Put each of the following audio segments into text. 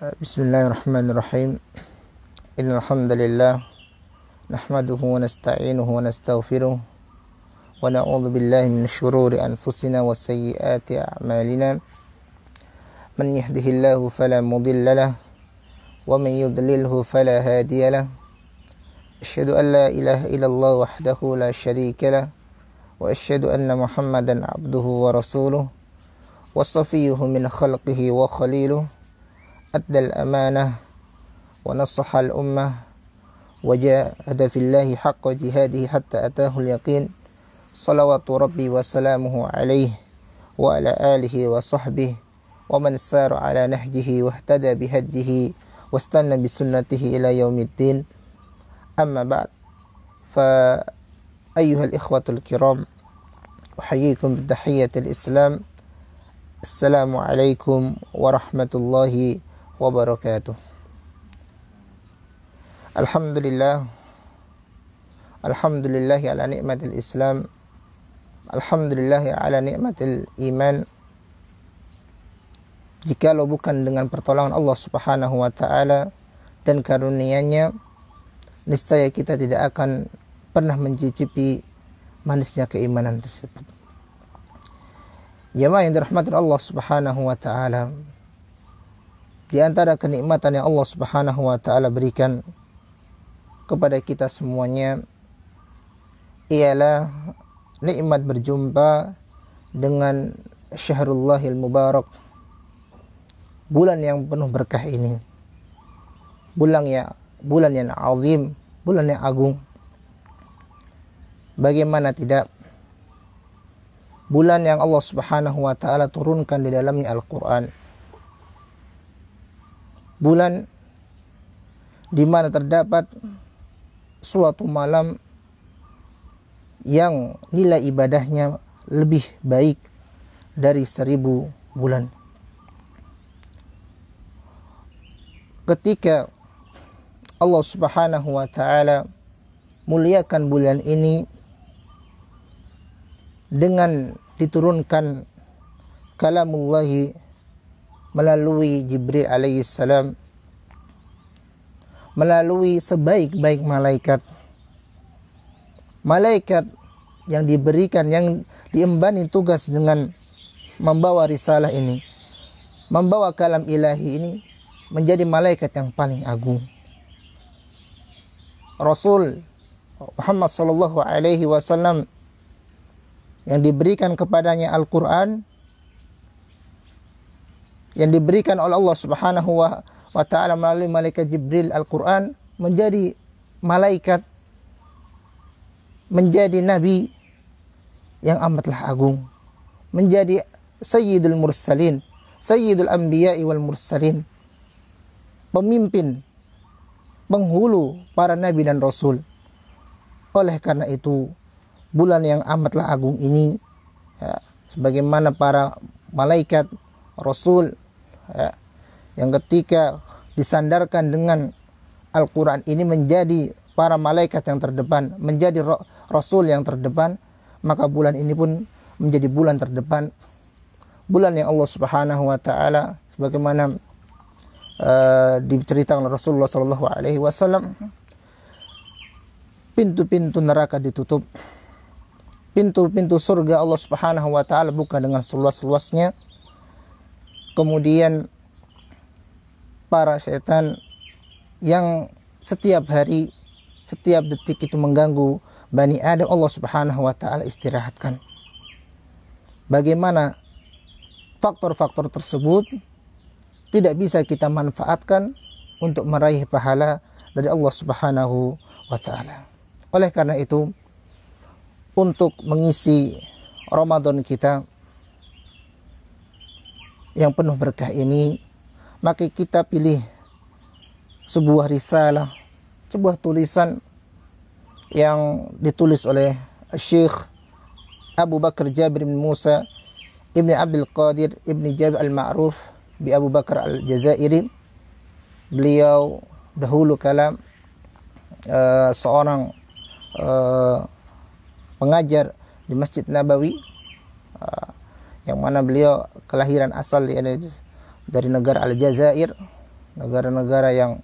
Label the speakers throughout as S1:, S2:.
S1: Bismillahirrahmanirrahim. Innal hamdalillah nahmaduhu wa nasta'inuhu wa nastaghfiruh wa na'udzu billahi min syururi anfusina wa sayyiati a'malina. Man yahdihillahu fala mudilla lahu wa man yudlilhu fala hadiya lahu. Asyhadu an la ilaha illallah wahdahu la syarika lahu wa asyhadu anna Muhammadan abduhu wa rasuluh wa safiyyuhu min khalqihi wa khaliluh. Addal amanah wa nassahal ummah wa jahada fillahi haqqa jihadihi hatta atahul yaqin. Salawatu rabbi wa salamuhu alaihi wa ala alihi wa sahbihi wa man sara ala nahjihi wa ihtada bihadihi wa istanna bisunnatihi ila yaumiddin. Amma ba'd, fa ayyuhal ikhwatul kiram, uhayyikum bitahiyatil islam. Assalamualaikum warahmatullahi wabarakatuh. Alhamdulillah ala nikmatil Islam, alhamdulillah ala nikmatil iman. Jikalau bukan dengan pertolongan Allah Subhanahu wa taala dan karunia-Nya, niscaya kita tidak akan pernah mencicipi manisnya keimanan tersebut. Jemaah yang dirahmati Allah Subhanahu wa taala, di antara kenikmatan yang Allah Subhanahu wa taala berikan kepada kita semuanya ialah nikmat berjumpa dengan Syahrullahil Mubarak, bulan yang penuh berkah ini, bulan yang azim, bulan yang agung. Bagaimana tidak, bulan yang Allah Subhanahu wa taala turunkan di dalamnya Al-Qur'an, bulan di mana terdapat suatu malam yang nilai ibadahnya lebih baik dari 1000 bulan. Ketika Allah Subhanahu wa taala muliakan bulan ini dengan diturunkan kalamullahi melalui Jibril alaihissalam, melalui sebaik-baik malaikat yang diberikan, yang diembani tugas dengan membawa risalah ini, membawa kalam ilahi ini, menjadi malaikat yang paling agung. Rasul Muhammad sallallahu alaihi wasallam yang diberikan kepadanya Al-Quran, yang diberikan oleh Allah Subhanahu wa ta'ala melalui malaikat Jibril, Al-Quran menjadi malaikat, menjadi nabi yang amatlah agung, menjadi sayyidul mursalin, sayyidul anbiya'i wal mursalin, pemimpin, penghulu para nabi dan rasul. Oleh karena itu, bulan yang amatlah agung ini, ya, sebagaimana para malaikat, rasul, ya, yang ketika disandarkan dengan Al-Quran ini menjadi para malaikat yang terdepan, menjadi rasul yang terdepan, maka bulan ini pun menjadi bulan terdepan, bulan yang Allah Subhanahu wa taala sebagaimana diceritakan oleh Rasulullah sallallahu alaihi wasallam, pintu-pintu neraka ditutup, pintu-pintu surga Allah Subhanahu wa taala buka dengan seluas-luasnya. Kemudian para setan yang setiap hari, setiap detik itu mengganggu Bani Adam, Allah Subhanahu wa taala istirahatkan. Bagaimana faktor-faktor tersebut tidak bisa kita manfaatkan untuk meraih pahala dari Allah Subhanahu wa taala. Oleh karena itu, untuk mengisi Ramadan kita yang penuh berkah ini, maka kita pilih sebuah risalah, sebuah tulisan yang ditulis oleh Syekh Abu Bakar Jabir bin Musa Ibni Abdul Qadir Ibni Jabir al-Ma'ruf bi Abu Bakar al-Jazairi. Beliau dahulu kala seorang pengajar di Masjid Nabawi, yang mana beliau kelahiran asal dari negara Aljazair, negara-negara yang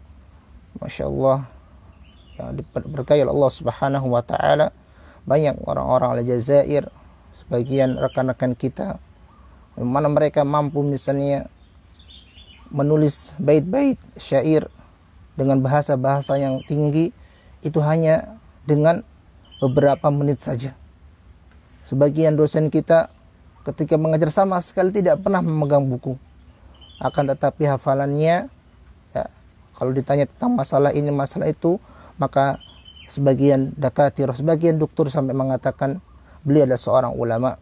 S1: Masya Allah yang diberkahi oleh Allah Subhanahu wa Ta'ala. Banyak orang-orang Aljazair, sebagian rekan-rekan kita, mana mereka mampu misalnya menulis bait-bait syair dengan bahasa-bahasa yang tinggi, itu hanya dengan beberapa menit saja. Sebagian dosen kita ketika mengajar sama sekali tidak pernah memegang buku, akan tetapi hafalannya ya, kalau ditanya tentang masalah ini masalah itu, maka sebagian dakatir, sebagian dokter sampai mengatakan beliau adalah seorang ulama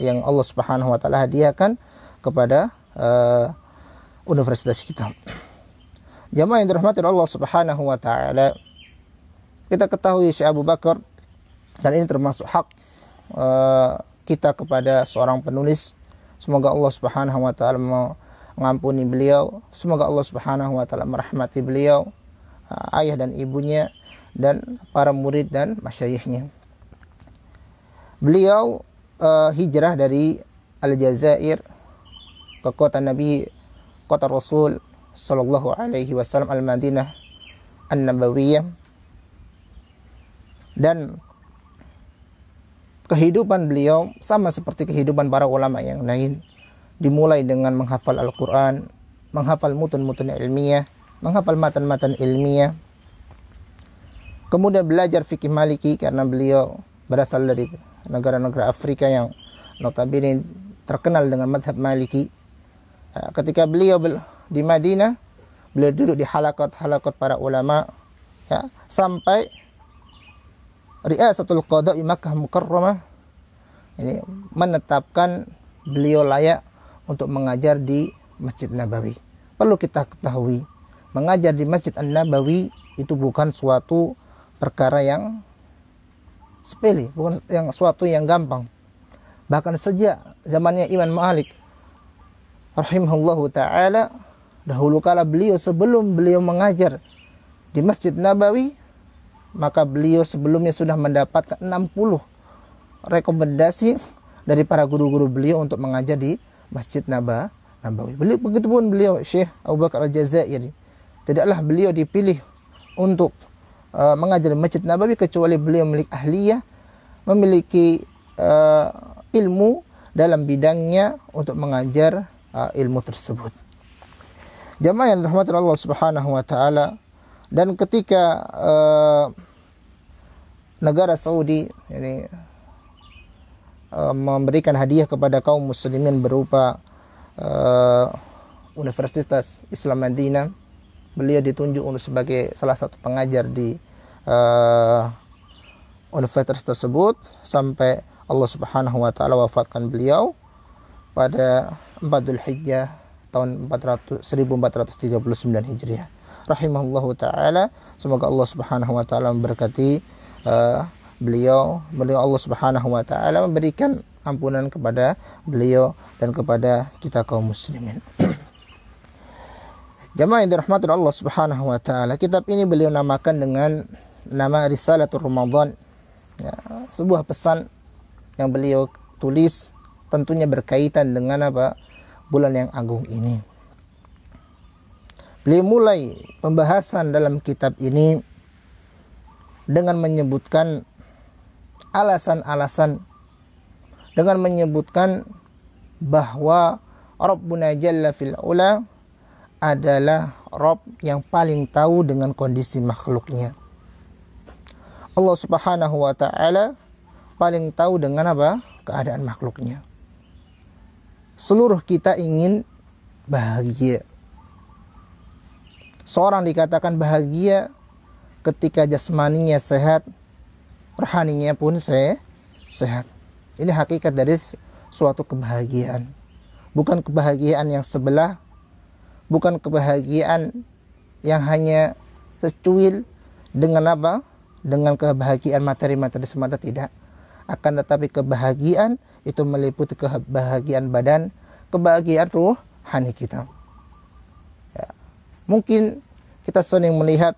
S1: yang Allah Subhanahu wa Ta'ala hadiahkan kepada universitas kita. Jamaah yang dirahmati Allah Subhanahu wa Ta'ala, kita ketahui Syekh Abu Bakar, dan ini termasuk hak kita kepada seorang penulis. Semoga Allah Subhanahu wa Ta'ala mengampuni beliau, semoga Allah Subhanahu wa Ta'ala merahmati beliau, ayah dan ibunya, dan para murid dan masyayikhnya. Beliau hijrah dari Aljazair ke kota Nabi, kota Rasul sallallahu alaihi wasallam, Al-Madinah An-Nabawiyah. Dan kehidupan beliau sama seperti kehidupan para ulama yang lain, dimulai dengan menghafal Al-Quran, menghafal mutun-mutun ilmiah, menghafal matan-matan ilmiah, kemudian belajar fikih Maliki karena beliau berasal dari negara-negara Afrika yang notabene terkenal dengan mazhab Maliki. Ketika beliau di Madinah, beliau duduk di halaqat-halaqat para ulama ya, sampai Ri'asatul Qada di Makkah Mukarramah ini menetapkan beliau layak untuk mengajar di Masjid Nabawi. Perlu kita ketahui, mengajar di Masjid An-Nabawi itu bukan suatu perkara yang sepele, bukan yang suatu yang gampang. Bahkan sejak zamannya Imam Malik rahimahullahu ta'ala, dahulu kala beliau sebelum beliau mengajar di Masjid Nabawi, maka beliau sebelumnya sudah mendapatkan 60 rekomendasi dari para guru-guru beliau untuk mengajar di Masjid Nabawi. Begitupun beliau Syekh Abu Bakar Al-Jazairi, tidaklah beliau dipilih untuk mengajar di Masjid Nabawi kecuali beliau memiliki ahliyah, memiliki ilmu dalam bidangnya untuk mengajar ilmu tersebut. Jamaah yang dirahmati Allah Subhanahu wa Ta'ala, dan ketika negara Saudi ini memberikan hadiah kepada kaum muslimin berupa Universitas Islam Madinah, beliau ditunjuk untuk sebagai salah satu pengajar di universitas tersebut sampai Allah Subhanahu wa Ta'ala wafatkan beliau pada 4 Dzulhijjah tahun 1439 Hijriah. Rahimahullahu ta'ala. Semoga Allah Subhanahu wa Ta'ala memberkati beliau Allah Subhanahu wa Ta'ala memberikan ampunan kepada beliau dan kepada kita kaum muslimin. Jamaah yang dirahmati Allah Subhanahu wa Ta'ala, kitab ini beliau namakan dengan nama Risalatul Ramadan ya, sebuah pesan yang beliau tulis tentunya berkaitan dengan bulan yang agung ini. Beliau mulai pembahasan dalam kitab ini dengan menyebutkan alasan-alasan, dengan menyebutkan bahwa Rabbuna Jalla fil Ula adalah Rabb yang paling tahu dengan kondisi makhluknya. Allah Subhanahu wa Ta'ala paling tahu dengan keadaan makhluknya. Seluruh kita ingin bahagia. Seorang dikatakan bahagia ketika jasmaninya sehat, rohaninya pun sehat. Ini hakikat dari suatu kebahagiaan. Bukan kebahagiaan yang sebelah, bukan kebahagiaan yang hanya secuil dengan dengan kebahagiaan materi-materi semata, tidak. Akan tetapi kebahagiaan itu meliputi kebahagiaan badan, kebahagiaan rohani kita. Ya. Mungkin kita sering melihat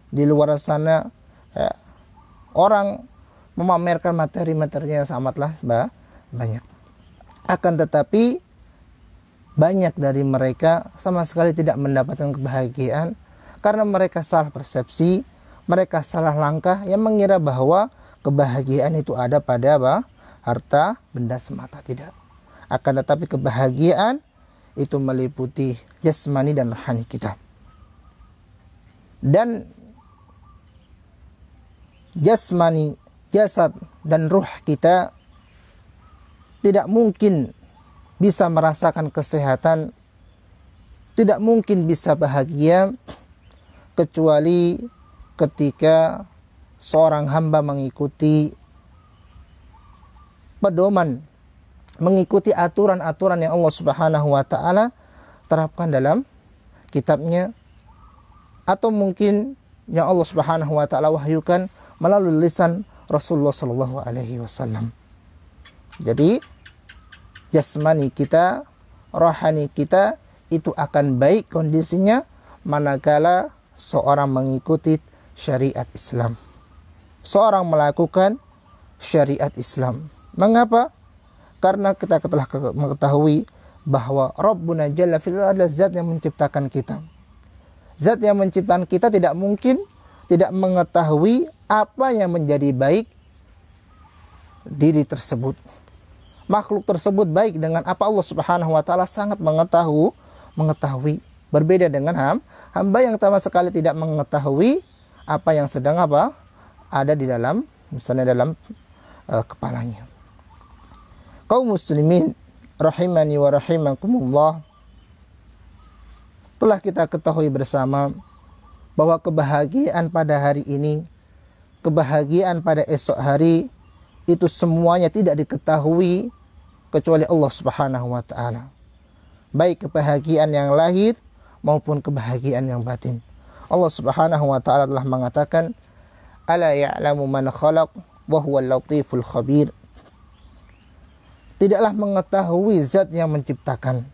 S1: di luar sana ya, orang memamerkan materi-materinya sangatlah banyak. Akan tetapi banyak dari mereka sama sekali tidak mendapatkan kebahagiaan karena mereka salah persepsi, mereka salah langkah yang mengira bahwa kebahagiaan itu ada pada apa? Harta, benda semata. Tidak. Akan tetapi kebahagiaan itu meliputi jasmani dan rohani kita. Dan jasmani, jasad dan ruh kita tidak mungkin bisa merasakan kesehatan, tidak mungkin bisa bahagia kecuali ketika seorang hamba mengikuti pedoman, mengikuti aturan-aturan yang Allah Subhanahu wa taala terapkan dalam kitabnya, atau mungkin yang Allah Subhanahu wa taala wahyukan melalui lisan Rasulullah sallallahu alaihi wasallam. Jadi jasmani kita, rohani kita itu akan baik kondisinya manakala seorang mengikuti syariat Islam. Seorang melakukan syariat Islam. Mengapa? Karena kita telah mengetahui bahwa Rabbuna Jalla fi'ala adalah zat yang menciptakan kita. Zat yang menciptakan kita tidak mungkin tidak mengetahui apa yang menjadi baik diri tersebut. Makhluk tersebut baik dengan apa Allah Subhanahu wa taala sangat mengetahui. Berbeda dengan hamba yang sama sekali tidak mengetahui apa yang sedang ada di dalam, misalnya dalam kepalanya. Kaum muslimin rahimani wa rahimakumullah, telah kita ketahui bersama bahwa kebahagiaan pada hari ini, kebahagiaan pada esok hari, itu semuanya tidak diketahui kecuali Allah Subhanahu wa taala. Baik kebahagiaan yang lahir maupun kebahagiaan yang batin. Allah Subhanahu wa taala telah mengatakan, "Ala ya'lamu man khalaq wa huwal latiful khabir." Tidaklah mengetahui zat yang menciptakan.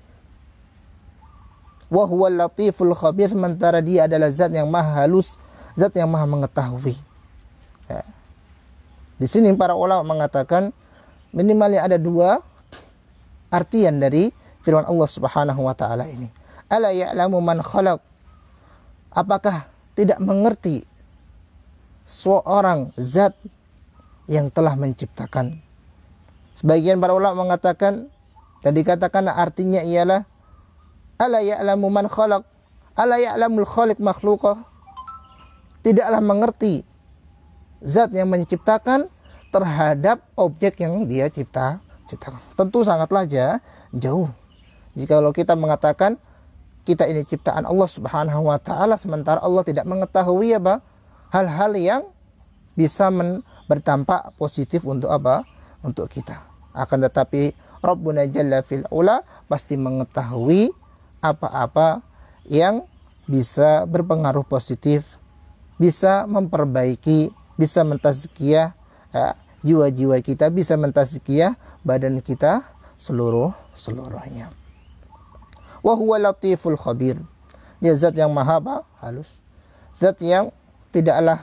S1: Wa huwal latiful khabir, sementara dia adalah zat yang maha halus, zat yang maha mengetahui. Ya. Di sini para ulama mengatakan minimalnya ada dua artian dari firman Allah Subhanahu wa taala ini. Ala ya'lamu man khalaq. Apakah tidak mengerti seorang zat yang telah menciptakan? Sebagian para ulama mengatakan dan dikatakan artinya ialah ala ya'lamu man khalaq, ala ya'lamul khaliq makhluqah. Tidaklah mengerti zat yang menciptakan terhadap objek yang dia ciptakan. Tentu sangatlah jauh. Jika kita mengatakan kita ini ciptaan Allah Subhanahu wa taala, sementara Allah tidak mengetahui hal-hal yang bisa berdampak positif untuk untuk kita. Akan tetapi Rabbuna Jalla fil ula pasti mengetahui apa-apa yang bisa berpengaruh positif, bisa memperbaiki, bisa mentazkiyah jiwa-jiwa kita, bisa mentazkiyah badan kita seluruhnya. Wa huwa latiful khabir. Dia zat yang maha halus. Zat yang tidaklah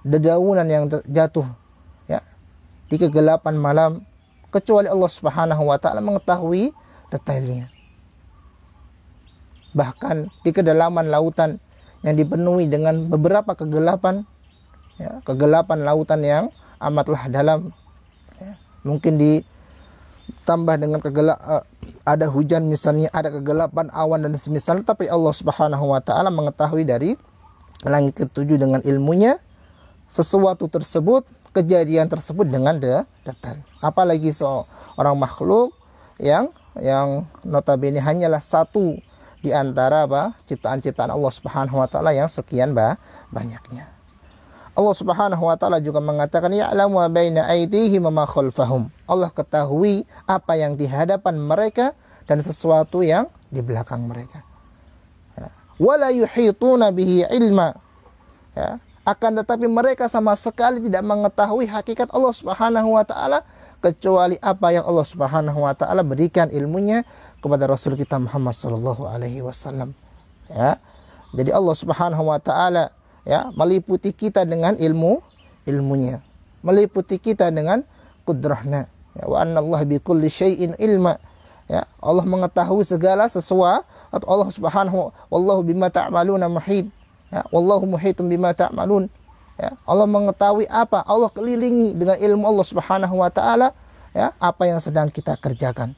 S1: dedaunan yang jatuh di kegelapan malam kecuali Allah Subhanahu wa taala mengetahui detailnya. Bahkan di kedalaman lautan yang dipenuhi dengan beberapa kegelapan, kegelapan lautan yang amatlah dalam, mungkin ditambah dengan ada hujan misalnya, ada kegelapan awan dan semisal, tapi Allah Subhanahu wa taala mengetahui dari langit ketujuh dengan ilmunya sesuatu tersebut, kejadian tersebut dengan detail. Apalagi seorang makhluk yang notabene hanyalah satu di antara ciptaan-ciptaan Allah Subhanahu wa taala yang sekian banyaknya. Allah Subhanahu wa taala juga mengatakan ya'lamu baina aydihim wa ma khalfahum. Allah ketahui apa yang di hadapan mereka dan sesuatu yang di belakang mereka. Wala yuhituna bihi ilma. Akan tetapi mereka sama sekali tidak mengetahui hakikat Allah Subhanahu wa taala kecuali apa yang Allah Subhanahu wa taala berikan ilmunya kepada Rasul kita Muhammad sallallahu alaihi wasallam. Jadi Allah Subhanahu wa taala meliputi kita dengan ilmunya, meliputi kita dengan kudrahnya. Wa annallaha bikulli syai'in ilma. Ya, Allah mengetahui segala sesuatu. Allah Subhanahu wallahu bima ta'maluna muhit. Ya, wallahu muhitun bima ta'malun. Ya, Allah mengetahui apa? Allah kelilingi dengan ilmu Allah Subhanahu wa taala, ya, apa yang sedang kita kerjakan.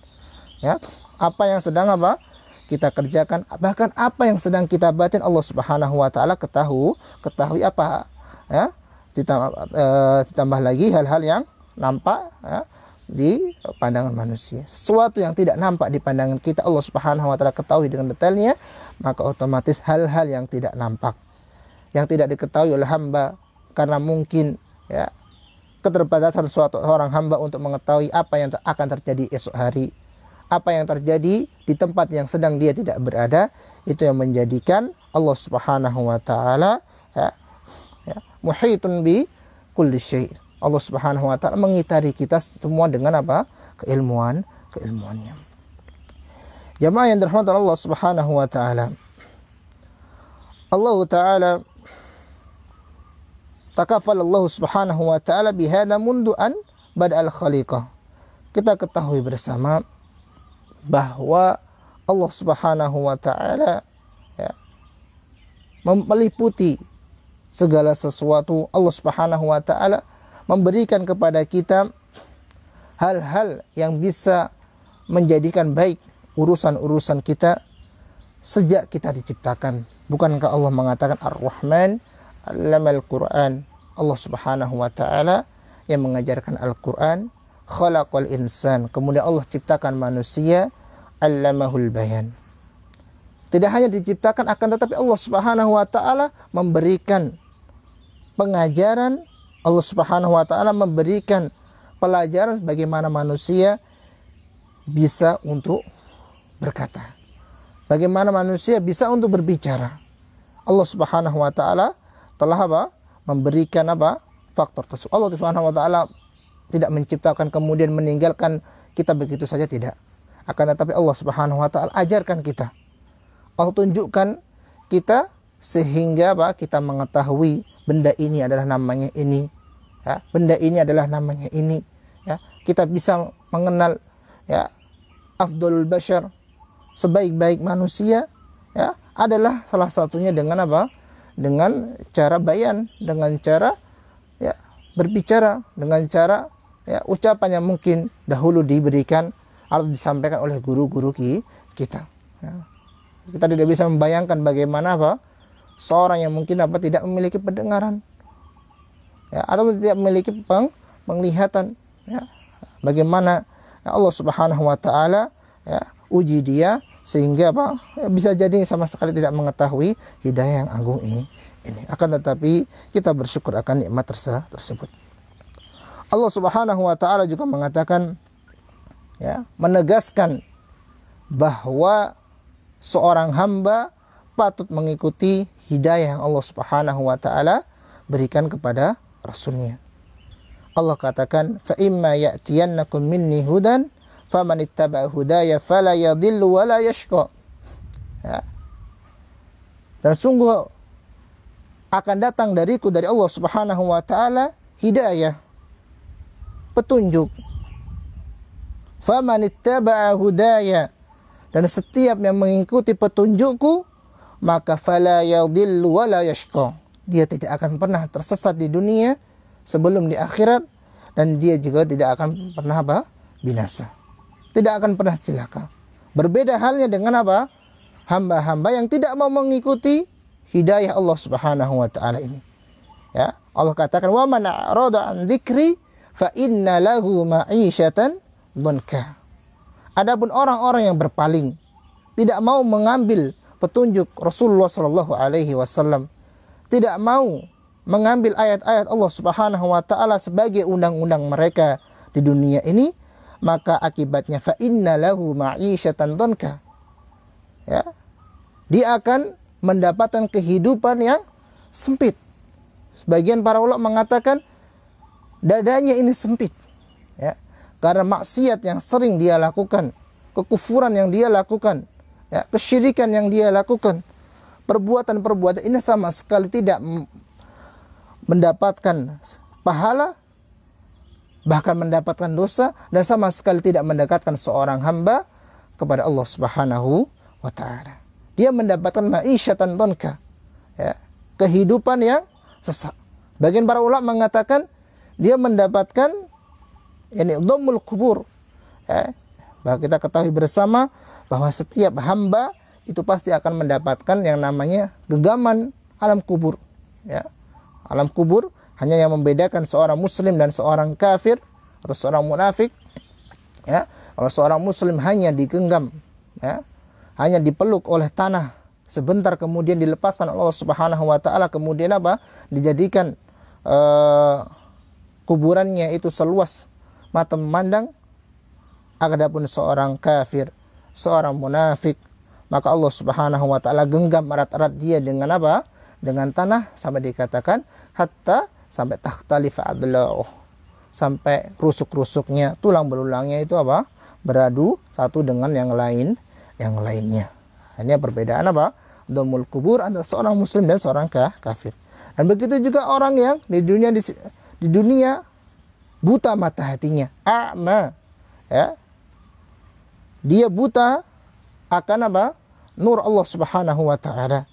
S1: Ya, apa yang sedang apa? Kita kerjakan, bahkan apa yang sedang kita batin Allah Subhanahu wa taala ketahui apa, ya. Ditambah lagi hal-hal yang nampak, ya, di pandangan manusia. Sesuatu yang tidak nampak di pandangan kita Allah Subhanahu wa taala ketahui dengan detailnya, maka otomatis hal-hal yang tidak nampak, yang tidak diketahui oleh hamba karena mungkin, ya, keterbatasan suatu orang hamba untuk mengetahui apa yang akan terjadi esok hari, apa yang terjadi di tempat yang sedang dia tidak berada, itu yang menjadikan Allah Subhanahu wa taala, ya, muhitun bi kulli syai'. Allah Subhanahu wa taala mengitari kita semua dengan apa? Keilmuannya. Jamaah yang dirahmati Allah Subhanahu wa taala. Allah taala takafal Allah Subhanahu wa taala bihadza mundu an bada'al khaliqah. Kita ketahui bersama bahwa Allah Subhanahu wa taala, ya, meliputi segala sesuatu. Allah Subhanahu wa taala memberikan kepada kita hal-hal yang bisa menjadikan baik urusan-urusan kita sejak kita diciptakan. Bukankah Allah mengatakan Ar-Rahman 'allamal Qur'an? Allah Subhanahu wa taala yang mengajarkan Al-Qur'an, khalaqal insan. Kemudian Allah ciptakan manusia, 'allamahul bayan. Tidak hanya diciptakan, akan tetapi Allah Subhanahu wa taala memberikan pengajaran. Allah Subhanahu wa taala memberikan pelajaran bagaimana manusia bisa untuk berkata, bagaimana manusia bisa untuk berbicara. Allah Subhanahu wa taala telah apa? Memberikan apa? Faktor tersebut. Allah Subhanahu wa taala tidak menciptakan kemudian meninggalkan kita begitu saja, tidak. Akan tetapi Allah Subhanahu wa taala ajarkan kita. Allah tunjukkan kita sehingga apa? Kita mengetahui benda ini adalah namanya ini, ya, benda ini adalah namanya ini, ya. Kita bisa mengenal, ya, afdalul bashar, sebaik-baik manusia, ya, adalah salah satunya dengan apa? Dengan cara bayan, dengan cara, ya, berbicara, dengan cara, ya, ucapan yang mungkin dahulu diberikan atau disampaikan oleh guru-guru kita, ya. Kita tidak bisa membayangkan bagaimana apa? Seorang yang mungkin apa? Tidak memiliki pendengaran, ya, atau tidak memiliki penglihatan, ya. Bagaimana, ya, Allah Subhanahu wa taala, ya, uji dia sehingga apa? Ya, bisa jadi sama sekali tidak mengetahui hidayah yang agung ini. Akan tetapi kita bersyukur akan nikmat tersebut. Allah Subhanahu wa taala juga mengatakan, ya, menegaskan bahwa seorang hamba patut mengikuti hidayah yang Allah Subhanahu wa taala berikan kepada Rasulnya. Allah katakan, fa imma ya'tiyannakum minni hudan faman ittaba'a hudaya fala yadhillu wa la yashqa. Ya. Dan sungguh akan datang dariku, dari Allah Subhanahu wa taala, hidayah, petunjuk. Faman ittaba'a hudaya, dan setiap yang mengikuti petunjukku, maka fala yadhillu wa la yashqa. Dia tidak akan pernah tersesat di dunia sebelum di akhirat, dan dia juga tidak akan pernah apa? Binasa. Tidak akan pernah celaka. Berbeda halnya dengan apa? Hamba-hamba yang tidak mau mengikuti hidayah Allah Subhanahu wa taala ini. Ya, Allah katakan, wa man a'rada an dzikri fa inna lahu ma'isyatan dhanka. Adapun orang-orang yang berpaling, tidak mau mengambil petunjuk Rasulullah sallallahu alaihi wasallam, tidak mau mengambil ayat-ayat Allah Subhanahu wa taala sebagai undang-undang mereka di dunia ini, maka akibatnya fa inna lahu ma'isyatan dhanka. Ya. Dia akan mendapatkan kehidupan yang sempit. Sebagian para ulama mengatakan dadanya ini sempit, ya, karena maksiat yang sering dia lakukan, kekufuran yang dia lakukan, ya, kesyirikan yang dia lakukan, perbuatan-perbuatan ini sama sekali tidak mendapatkan pahala, bahkan mendapatkan dosa, dan sama sekali tidak mendekatkan seorang hamba kepada Allah Subhanahu wa taala. Dia mendapatkan ma'isyatan donka, ya, kehidupan yang sesak. Bagian para ulama mengatakan dia mendapatkan dhammul kubur. Ya, bahwa kita ketahui bersama bahwa setiap hamba itu pasti akan mendapatkan yang namanya genggaman alam kubur. Ya. Alam kubur hanya yang membedakan seorang muslim dan seorang kafir atau seorang munafik. Ya. Kalau seorang muslim hanya digenggam, ya, hanya dipeluk oleh tanah sebentar, kemudian dilepaskan oleh Allah Subhanahu wa taala, kemudian apa? Dijadikan kuburannya itu seluas mata memandang. Adapun seorang kafir, seorang munafik, maka Allah Subhanahu wa taala genggam erat-erat dia dengan apa? Dengan tanah, sampai dikatakan hatta, sampai takhtalifa adla'uh, sampai rusuk-rusuknya, tulang belulangnya itu apa? Beradu satu dengan yang lainnya. Ini perbedaan apa? Dhammul kubur antara seorang muslim dan seorang kafir. Dan begitu juga orang yang di dunia buta mata hatinya, a'ma, ya. Dia buta akan apa? Nur Allah Subhanahu wa taala.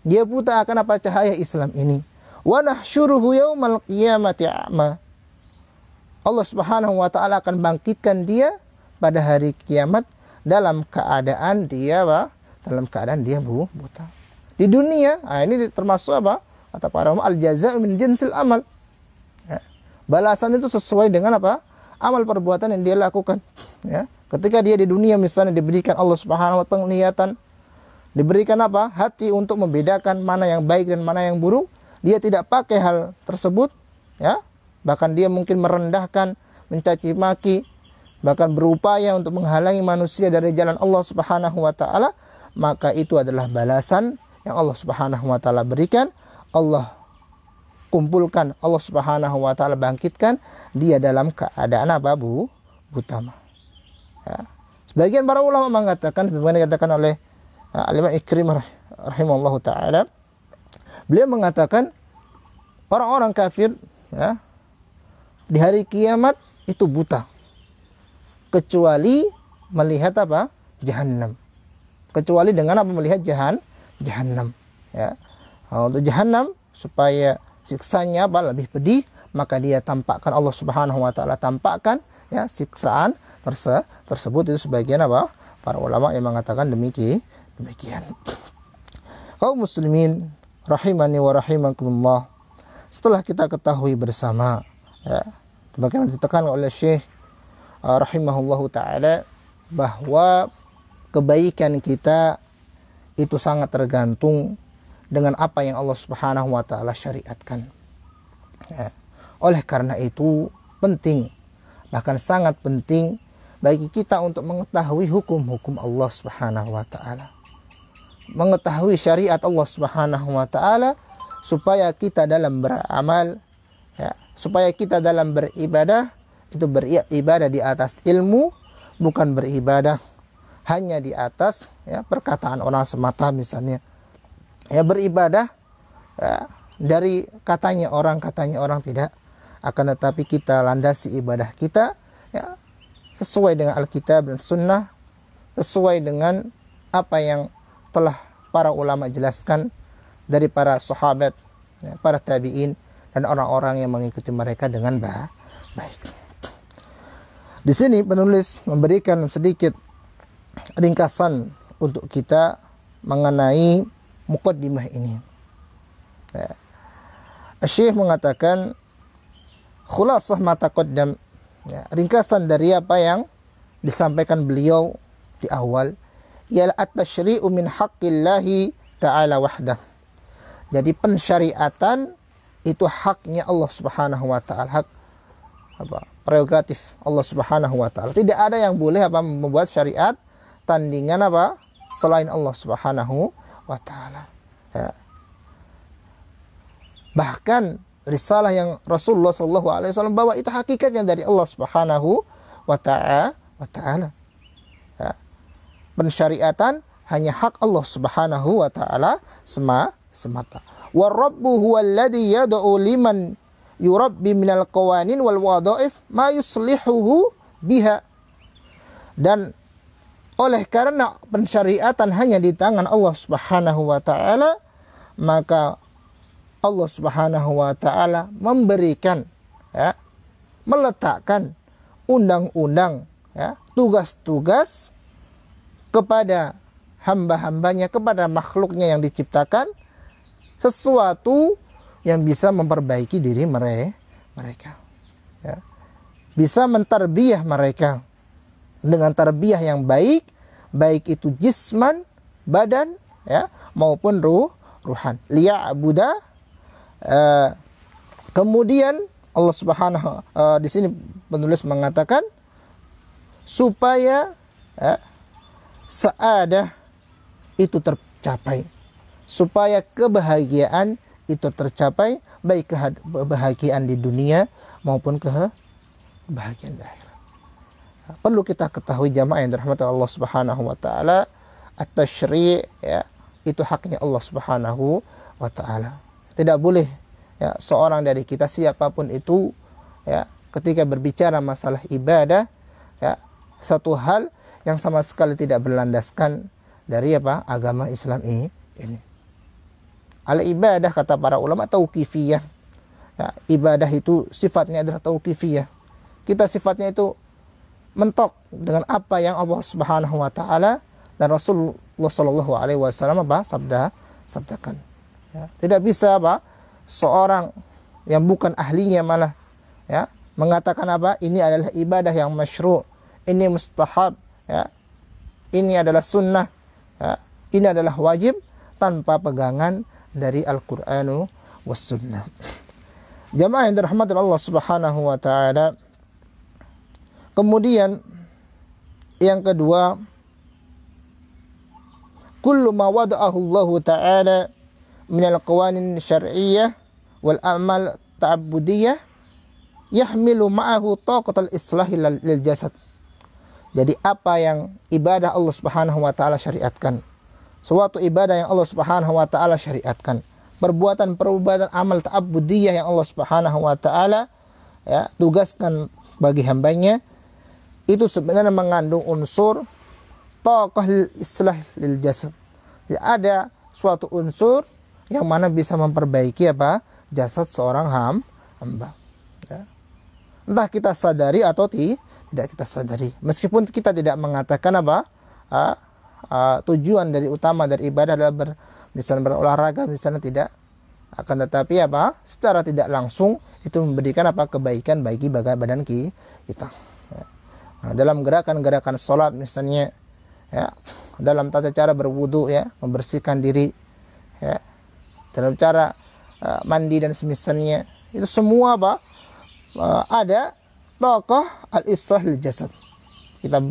S1: Dia buta akan apa? Cahaya Islam ini. Wa nahsyuruhu yaumal qiyamati a'ma. Allah Subhanahu wa taala akan bangkitkan dia pada hari kiamat dalam keadaan dia apa? Dalam keadaan dia buta. Di dunia, ini termasuk apa? Kata para ulama, al-jazaa' min jinsil amal. Ya. Balasan itu sesuai dengan apa? Amal perbuatan yang dia lakukan. Ya. Ketika dia di dunia misalnya diberikan Allah Subhanahu wa taala penglihatan, diberikan apa? Hati untuk membedakan mana yang baik dan mana yang buruk, dia tidak pakai hal tersebut, ya. Bahkan dia mungkin merendahkan, mencaci maki, bahkan berupaya untuk menghalangi manusia dari jalan Allah Subhanahu wa taala, maka itu adalah balasan yang Allah Subhanahu wa taala berikan. Allah kumpulkan, Allah Subhanahu wa taala bangkitkan dia dalam keadaan apa? Buta. Ya. Sebagian para ulama mengatakan, sebagaimana dikatakan oleh Al-Imam Ikrimah rahimahullahu taala, beliau mengatakan orang-orang kafir, ya, di hari kiamat itu buta kecuali melihat apa? Jahannam. Kecuali dengan apa? Melihat jahannam. Ya. Untuk jahannam supaya siksanya apa? Lebih pedih, maka dia tampakkan, Allah Subhanahu wa taala tampakkan, ya, siksaan tersebut. Itu sebagian apa? Para ulama yang mengatakan demikian. Kaum muslimin rahimani wa rahimakumullah. Setelah kita ketahui bersama, ya, bagaimana ditekan oleh Syekh rahimahullahu taala bahwa kebaikan kita itu sangat tergantung dengan apa yang Allah Subhanahu wa taala syariatkan. Ya. Oleh karena itu penting, bahkan sangat penting bagi kita untuk mengetahui hukum-hukum Allah Subhanahu wa taala. Mengetahui syariat Allah Subhanahu wa taala supaya kita dalam beramal, ya, supaya kita dalam beribadah itu beribadah di atas ilmu, bukan beribadah hanya di atas, ya, perkataan orang semata misalnya. Ya, beribadah, ya, dari katanya orang tidak, akan tetapi kita landasi ibadah kita, ya, sesuai dengan Alkitab dan Sunnah, sesuai dengan apa yang telah para ulama jelaskan dari para sahabat, ya, para tabi'in dan orang-orang yang mengikuti mereka dengan baik. Di sini penulis memberikan sedikit ringkasan untuk kita mengenai muqaddimah ini. Ya. Syekh mengatakan khulasah ma taqaddam, ya, ringkasan dari apa yang disampaikan beliau di awal, ialah at-tasyri'u min haqqillahi ta'ala wahdah. Jadi pensyariatan itu haknya Allah Subhanahu wa taala, hak prerogatif Allah Subhanahu wa taala. Tidak ada yang boleh membuat syariat tandingan selain Allah Subhanahu wa taala. Ya. Bahkan risalah yang Rasulullah SAW bawa itu hakikatnya dari Allah Subhanahu wa taala. Ya. Pensyariatan hanya hak Allah Subhanahu wa taala semata. Wa rabbu huwallazi yad'u liman yurabbi minal qawanin wal wadha'if ma yuslihuhu biha. Dan Oleh karena pensyariatan hanya di tangan Allah Subhanahu wa taala, maka Allah Subhanahu wa taala memberikan, ya, meletakkan undang-undang, ya, tugas-tugas kepada hamba-hambanya, kepada makhluknya yang diciptakan, sesuatu yang bisa memperbaiki diri mereka, ya. Bisa mentarbiyah mereka dengan tarbiyah yang baik, baik itu jisman, badan, ya, maupun ruhan. Liya'buda. Kemudian Allah Subhanahu di sini penulis mengatakan supaya, ya, saadah itu tercapai, supaya kebahagiaan itu tercapai, baik kebahagiaan di dunia maupun kebahagiaan di akhirat. Perlu kita ketahui jamaah yang dirahmati Allah Subhanahu wa taala, at-tasyri', ya, itu haknya Allah Subhanahu wa taala. Tidak boleh, ya, seorang dari kita siapapun itu, ya, ketika berbicara masalah ibadah, ya, satu hal yang sama sekali tidak berlandaskan dari apa? Agama Islam ini. Al-ibadah, kata para ulama, tauqifiyah. Ya, ibadah itu sifatnya adalah tauqifiyah. Kita sifatnya itu mentok dengan apa yang Allah Subhanahu wa taala dan Rasulullah sallallahu alaihi wasallam sabdakan. Ya, tidak bisa apa? Seorang yang bukan ahlinya malah, ya, mengatakan apa? Ini adalah ibadah yang masyru', ini mustahab, ya, ini adalah sunnah, ya, ini adalah wajib, tanpa pegangan dari Al-Qur'anu was sunnah. Jamaah yang dirahmati Allah Subhanahu wa taala. Kemudian yang kedua, kullu ma wada'ahu Allah ta'ala min al-qawanin syar'iyyah wal a'mal ta'abbudiyah yahmilu ma'ahu taqatal islahi lil jasad. Jadi apa yang ibadah Allah Subhanahu wa taala syariatkan, suatu ibadah yang Allah Subhanahu wa taala syariatkan, perbuatan amal ta'abbudiyah yang Allah Subhanahu wa taala, ya, tugaskan bagi hambanya, itu sebenarnya mengandung unsur taqah islah lil jasad. Jadi ada suatu unsur yang mana bisa memperbaiki apa? Jasad seorang hamba. Ya. Entah kita sadari atau tidak kita sadari. Meskipun kita tidak mengatakan apa? Tujuan dari utama dari ibadah adalah misalnya berolahraga, misalnya, tidak. Akan tetapi apa? Secara tidak langsung itu memberikan apa? Kebaikan bagi badan kita. Ya. Nah, dalam gerakan-gerakan sholat misalnya, ya, dalam tata cara berwudu, ya, membersihkan diri, ya, dalam cara mandi dan semisalnya, itu semua apa? Ada tokoh al-islah lil jasad. Kita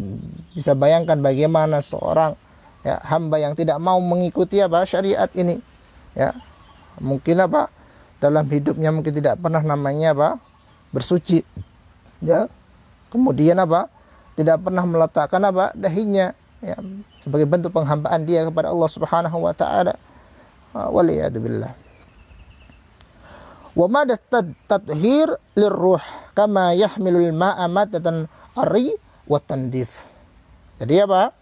S1: bisa bayangkan bagaimana seorang, ya, hamba yang tidak mau mengikuti apa? Syariat ini, ya, mungkin apa? Dalam hidupnya mungkin tidak pernah namanya apa? Bersuci, ya. Kemudian apa? Tidak pernah meletakkan apa? Dahinya, ya, sebagai bentuk penghambaan dia kepada Allah Subhanahu wa taala. Waliyadu billah. Wa madat tathir lirruh kama yahmilul ma'a madatan ari wa tandif. Jadi apa?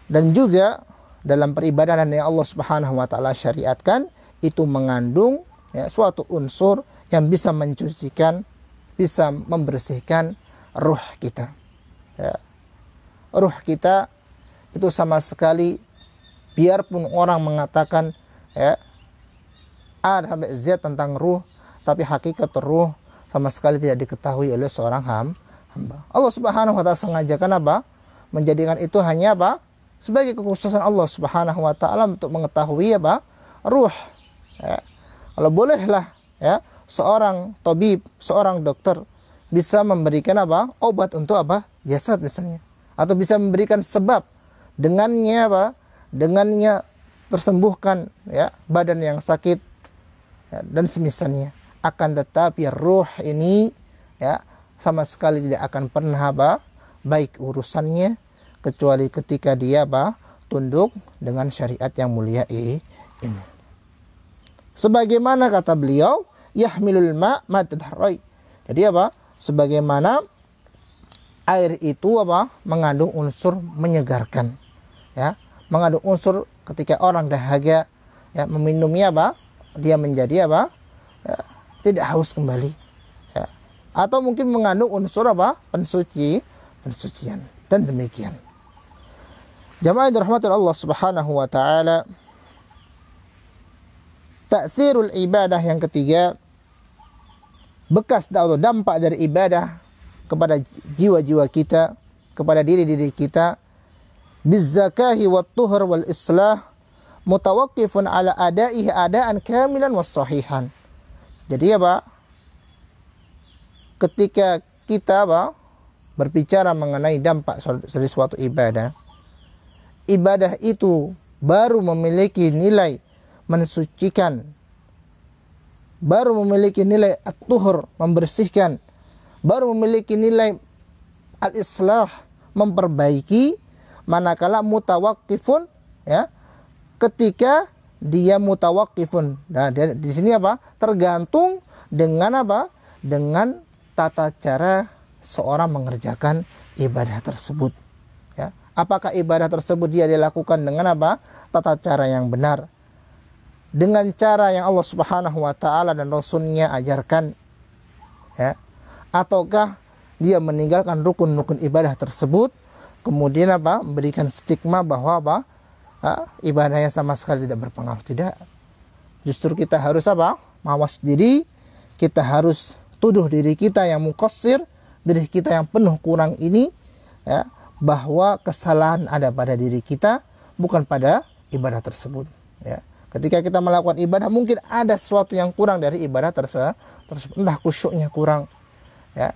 S1: Dan juga dalam peribadahan yang Allah Subhanahu wa taala syariatkan itu mengandung, ya, suatu unsur yang bisa mencucikan, bisa membersihkan ruh kita. Ya. Ruh kita itu sama sekali, biarpun orang mengatakan, ya, A sampai Z tentang ruh, tapi hakikat ruh sama sekali tidak diketahui oleh seorang hamba. Allah Subhanahu wa taala sengajakan apa? Menjadikan itu hanya apa? Sebagai kekhususan Allah Subhanahu wa taala untuk mengetahui apa? Ruh. Ya. Kalau bolehlah, ya, seorang tabib, seorang dokter bisa memberikan apa? Obat untuk apa? Jasad misalnya. Atau bisa memberikan sebab dengannya apa? Dengannya tersembuhkan, ya, badan yang sakit, ya, dan semisalnya. Akan tetapi ruh ini, ya, sama sekali tidak akan pernah apa? Baik urusannya kecuali ketika dia apa? Tunduk dengan syariat yang mulia ini. Sebagaimana kata beliau, yahmilul ma' madad harrai. Jadi apa? Sebagaimana air itu apa? Mengandung unsur menyegarkan, ya, mengandung unsur ketika orang dahaga, ya, meminumnya apa? Dia menjadi apa? Ya, tidak haus kembali, ya. Atau mungkin mengandung unsur apa? Pensucian dan demikian. Jamaah yang dirahmati Allah Subhanahu wa taala, ta'thirul ibadah yang ketiga, bekas atau dampak dari ibadah kepada jiwa-jiwa kita, kepada diri-diri kita, bizzakahi wat tuhur wal islah mutawaqqifun ala adaihi adaan kamilan was sahihan. Jadi apa? Ketika kita apa? Berbicara mengenai dampak dari suatu ibadah, ibadah itu baru memiliki nilai mensucikan, baru memiliki nilai at-tuhur, membersihkan, baru memiliki nilai al-islah, memperbaiki, manakala mutawaqqifun, ya, ketika dia mutawaqqifun. Nah, di sini apa? Tergantung dengan apa? Dengan tata cara seorang mengerjakan ibadah tersebut, ya. Apakah ibadah tersebut dia dilakukan dengan apa? Tata cara yang benar, dengan cara yang Allah Subhanahu wa taala dan Rasul-Nya ajarkan, ya, ataukah dia meninggalkan rukun-rukun ibadah tersebut, kemudian apa? Memberikan stigma bahwa apa? Ibadahnya sama sekali tidak berpengaruh. Tidak. Justru kita harus apa? Mawas diri, kita harus tuduh diri kita yang muqassir, diri kita yang penuh kurang ini, ya, bahwa kesalahan ada pada diri kita, bukan pada ibadah tersebut, ya. Ketika kita melakukan ibadah, mungkin ada sesuatu yang kurang dari ibadah tersebut, entah khusyuknya kurang, ya,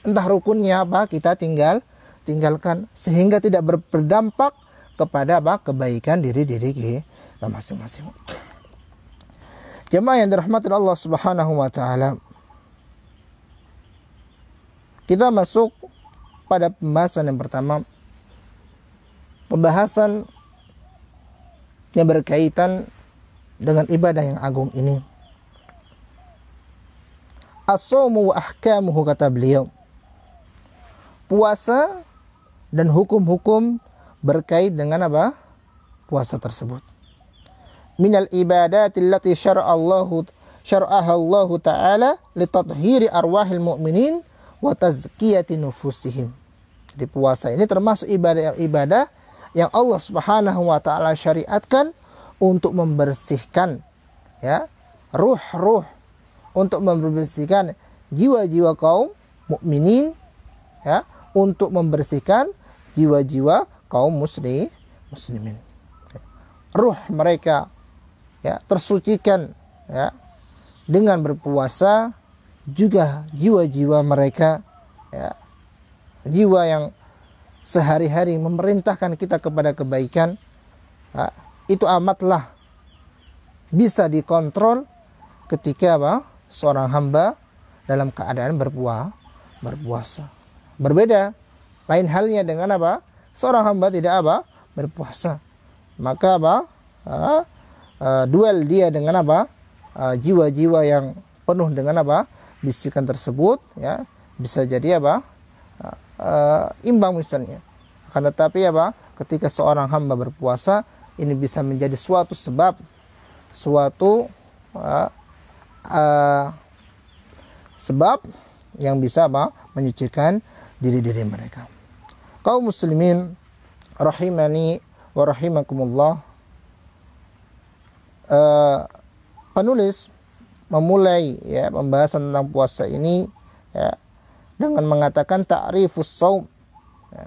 S1: entah rukunnya apa, kita tinggalkan, sehingga tidak berdampak kepada apa? Kebaikan diri-diri kita masing-masing. Jemaah yang dirahmati Allah Subhanahu wa taala, kita masuk pada pembahasan yang pertama, pembahasan yang berkaitan dengan ibadah yang agung ini. As-shaumu wa ahkamuhu, kata beliau, puasa dan hukum-hukum berkait dengan apa? Puasa tersebut. Minal ibadati allati syara'aha Allah Ta'ala litadhhiri arwahil mu'minin wa tazkiyati nufusihim. Jadi puasa ini termasuk ibadah-ibadah yang Allah Subhanahu wa taala syariatkan untuk membersihkan, ya, ruh-ruh, untuk membersihkan jiwa-jiwa kaum mukminin, ya, untuk membersihkan jiwa-jiwa kaum muslimin. Ruh mereka, ya, tersucikan, ya, dengan berpuasa, juga jiwa-jiwa mereka, ya, jiwa yang sehari-hari memerintahkan kita kepada kebaikan, ya, itu amatlah bisa dikontrol ketika apa? Seorang hamba dalam keadaan berpuasa. Berbeda lain halnya dengan apa? Seorang hamba tidak apa? Berpuasa. Maka apa? Duel dia dengan apa? Jiwa-jiwa yang penuh dengan apa? Bisikan tersebut, ya, bisa jadi apa? Imbang misalnya. Akan tetapi apa? Ketika seorang hamba berpuasa, ini bisa menjadi suatu sebab, sebab yang bisa apa? Menyucikan diri-diri mereka. Kaum muslimin rahimani wa rahimakumullah, penulis memulai, ya, pembahasan tentang puasa ini, ya, dengan mengatakan ta'rifus shaum, ya,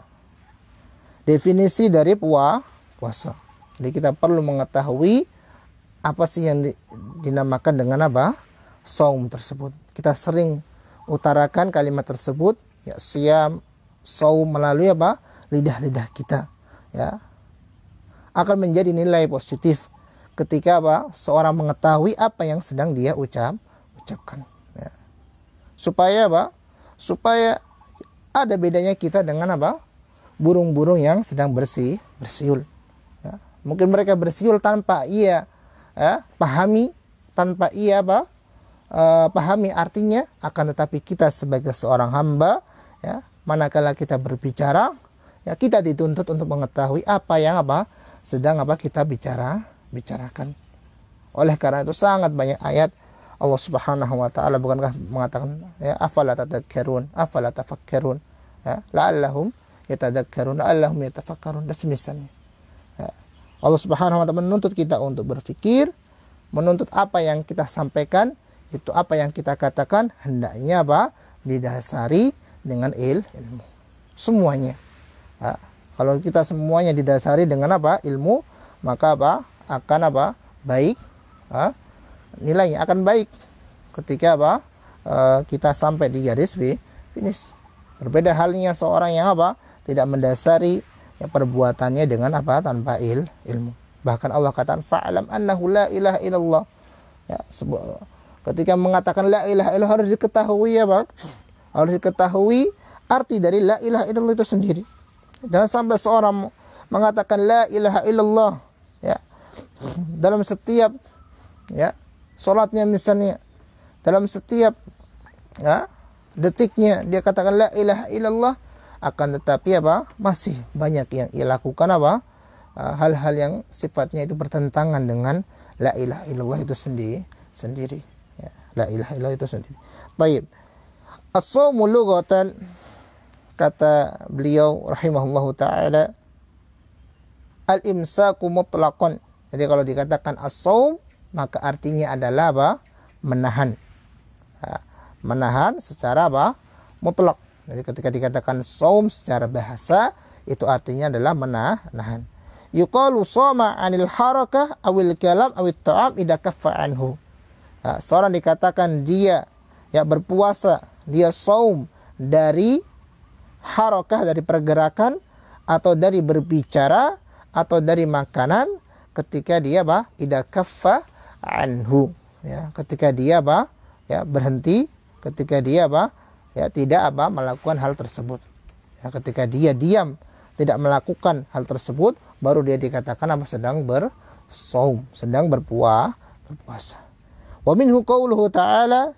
S1: definisi dari puasa. Jadi kita perlu mengetahui apa sih yang dinamakan dengan apa? Shaum tersebut. Kita sering utarakan kalimat tersebut, ya, siyam, shaum, melalui apa? Lidah-lidah kita, ya, akan menjadi nilai positif ketika apa? Seorang mengetahui apa yang sedang dia ucapkan, ya. Supaya apa? Supaya ada bedanya kita dengan apa? Burung-burung yang sedang bersiul, ya. Mungkin mereka bersiul tanpa ia, ya, pahami, tanpa ia apa? Pahami artinya, akan tetapi kita sebagai seorang hamba, ya, manakala kita berbicara, ya kita dituntut untuk mengetahui apa yang sedang kita bicarakan. Oleh karena itu sangat banyak ayat Allah Subhanahu wa taala bukankah mengatakan ya afala tadhakkarun, afala tafakkarun, ya la'allahum yatadhakkarun, la'allahum yatafakkarun dan semisalnya. Ya. Allah Subhanahu wa taala menuntut kita untuk berpikir, menuntut apa yang kita sampaikan, itu apa yang kita katakan hendaknya didasari dengan ilmu. Semuanya. Ya. Kalau kita semuanya didasari dengan ilmu, maka akan baik. Nilainya akan baik ketika kita sampai di garis finish. Berbeda halnya seorang yang tidak mendasari perbuatannya dengan tanpa ilmu. Bahkan Allah katakan fa'lam annahu la ilaha illallah. Ya, ketika mengatakan la ilaha illallah harus diketahui harus diketahui arti dari la ilaha illallah itu sendiri. Jangan sampai seorang mengatakan la ilaha illallah ya dalam setiap salatnya misalnya, dalam setiap detiknya dia katakan la ilaha illallah, akan tetapi masih banyak yang ia lakukan hal-hal yang sifatnya itu bertentangan dengan la ilaha illallah itu sendiri ya, la ilaha illallah itu sendiri. Baik. As-shaumu lughatan, kata beliau rahimahullahu taala, al-imsaku mutlaqan. Jadi kalau dikatakan as-shaum maka artinya adalah menahan. Menahan secara mutlak. Jadi ketika dikatakan shaum secara bahasa itu artinya adalah menahan. Yuqalu shoma 'anil harakah awil kalam awit ta'am idza kaffa anhu. Seorang dikatakan dia berpuasa, dia shaum dari harakah, dari pergerakan, atau dari berbicara, atau dari makanan ketika dia idza kaffa anhu, ya, ketika dia berhenti, ketika dia tidak melakukan hal tersebut, ya, ketika dia diam tidak melakukan hal tersebut, baru dia dikatakan sedang bersaum, sedang berpuasa. Wa minhu qauluhu ta'ala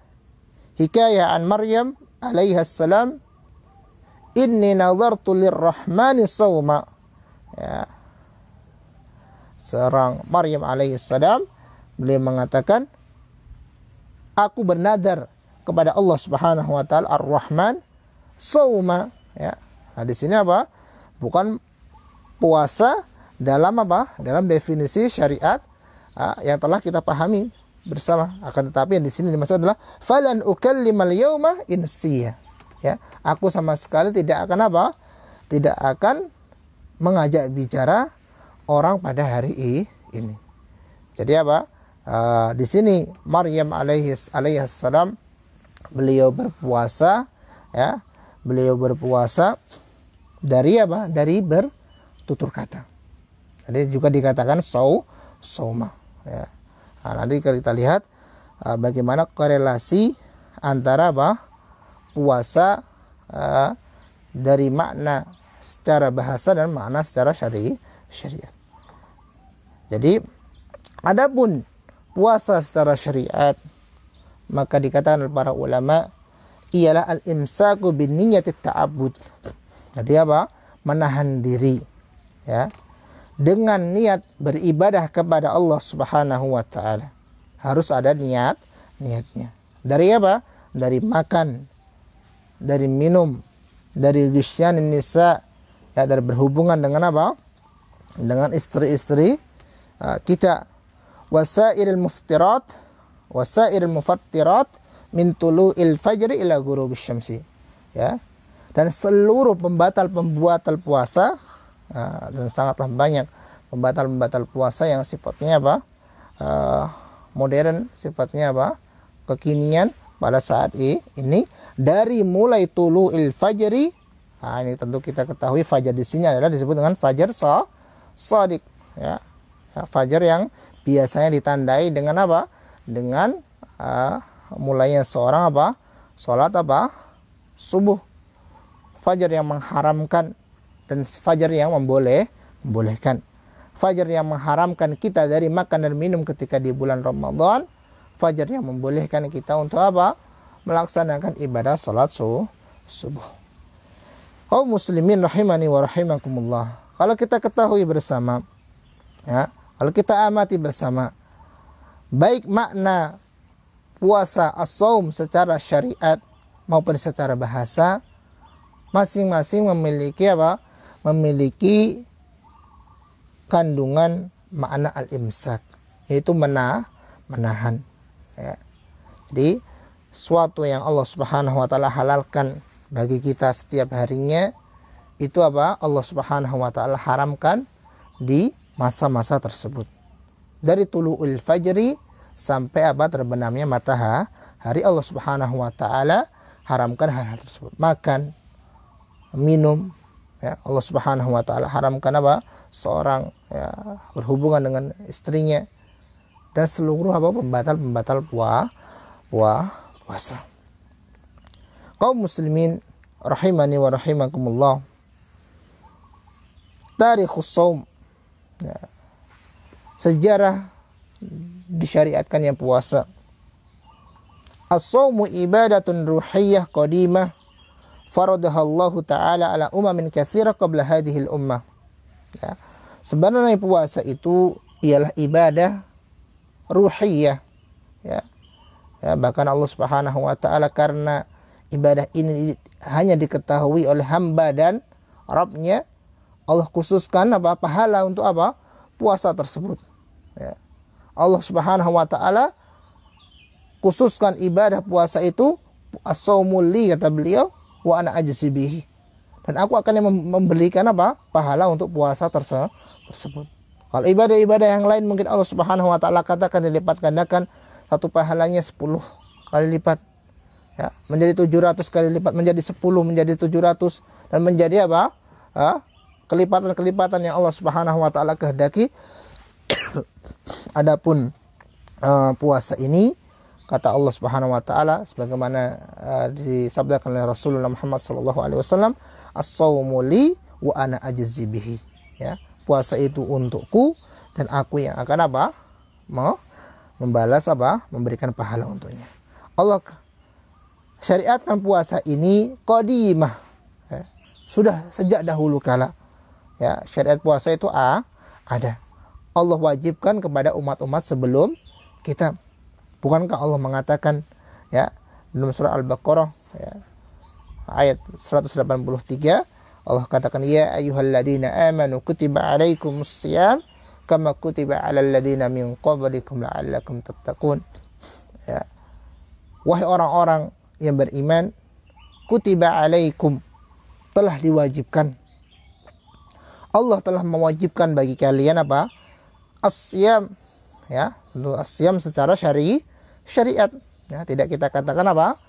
S1: hikayah an Maryam alaiha salam, inni nadhartu lirrahmani sawma. Ya, seorang Maryam alaihi salam, beliau mengatakan, aku bernadar kepada Allah Subhanahu wa taala Ar-Rahman sauma, ya. Nah, di sini bukan puasa dalam dalam definisi syariat yang telah kita pahami bersama, akan tetapi yang di sini dimaksud adalah falan ukallimal yauma insiya, ya. Aku sama sekali tidak akan tidak akan mengajak bicara orang pada hari ini. Jadi di sini Maryam alaihissalam beliau berpuasa, ya. Beliau berpuasa dari dari bertutur kata. Jadi juga dikatakan sauma, ya. Nah, nanti kita lihat bagaimana korelasi antara puasa dari makna secara bahasa dan makna secara syariat. Jadi adapun puasa secara syariat, maka dikatakan oleh para ulama ialah al-imsaku bin niyyati ta'abbud. Jadi menahan diri, ya, dengan niat beribadah kepada Allah Subhanahu wa taala. Harus ada niatnya. Dari Dari makan, dari minum, dari ghusyanin nisa, ya, dari berhubungan dengan dengan istri-istri kita. Wasairil muftirat, wasairil mufattirat min tulu'il fajri ila ghurubis syamsi, ya. Dan seluruh pembatal-pembatal puasa, dan sangatlah banyak pembatal-pembatal puasa yang sifatnya modern, sifatnya kekinian pada saat ini, dari mulai tulu'il fajri. Nah, ini tentu kita ketahui fajar di sini adalah disebut dengan fajar shadiq, ya. Fajar yang biasanya ditandai dengan dengan mulainya seorang salat subuh. Fajar yang mengharamkan dan fajar yang membolehkan. Fajar yang mengharamkan kita dari makan dan minum ketika di bulan Ramadan. Fajar yang membolehkan kita untuk melaksanakan ibadah salat subuh. Kaum muslimin rahimani wa rahimakumullah. Kalau kita ketahui bersama, ya, kalau kita amati bersama, baik makna puasa as-saum secara syariat maupun secara bahasa, masing-masing memiliki apa? Memiliki kandungan makna al-imsak, yaitu menahan. Ya. Jadi suatu yang Allah Subhanahu wa taala halalkan bagi kita setiap harinya, itu apa? Allah Subhanahu wa taala haramkan di masa-masa tersebut. Dari tulu'ul fajri sampai apa? Terbenamnya matahari, Allah Subhanahu wa taala haramkan hal-hal tersebut. Makan, minum, ya, Allah Subhanahu wa taala haramkan apa? Seorang, ya, berhubungan dengan istrinya, dan seluruh apa? Pembatal puasa. Kaum muslimin rahimani wa rahimakumullah. Tarikhus shaum, ya, sejarah disyariatkannya puasa. As-shaumu ibadatun ruhiyyah qadimah faradaha Allah taala ala umamin katsirah qabla hadhihi al-ummah. Ya. Sebenarnya puasa itu ialah ibadah ruhiyyah, ya. Ya, bahkan Allah Subhanahu wa taala, karena ibadah ini hanya diketahui oleh hamba dan Rabbnya, Allah khususkan apa? Pahala untuk apa? Puasa tersebut. Ya. Allah Subhanahu wa taala khususkan ibadah puasa itu, as-shaumul li, kata beliau, wa ana ajzi bihi. Dan aku akan memberikan apa? Pahala untuk puasa tersebut. Kalau ibadah-ibadah yang lain mungkin Allah Subhanahu wa taala katakan dilipat gandakan, satu pahalanya 10 kali lipat, ya, menjadi 700 kali lipat, menjadi 10, menjadi 700, dan menjadi apa? Kelipatan-kelipatan yang Allah Subhanahu wa taala kehendaki. Adapun puasa ini, kata Allah Subhanahu wa taala sebagaimana disabdakan oleh Rasulullah Muhammad sallallahu alaihi wasallam, as-shaumu li wa ana ajzi bihi. Ya, puasa itu untukku dan aku yang akan apa? Membalas apa? Memberikan pahala untuknya. Allah syariatkan puasa ini qadimah, ya, sudah sejak dahulu kala. Ya, syariat puasa itu ada. Allah wajibkan kepada umat-umat sebelum kita. Bukankah Allah mengatakan, ya, dalam surah Al-Baqarah, ya, ayat 183, Allah katakan, ya ayyuhalladzina amanu kutiba alaikumus shiyam kama kutiba alal ladzina min qablikum la'allakum tattaqun. Ya. Wahai orang-orang yang beriman, kutiba alaikum, telah diwajibkan. Allah telah mewajibkan bagi kalian apa? As-siyam, ya, tentu as-siyam secara syariat, ya, tidak kita katakan apa?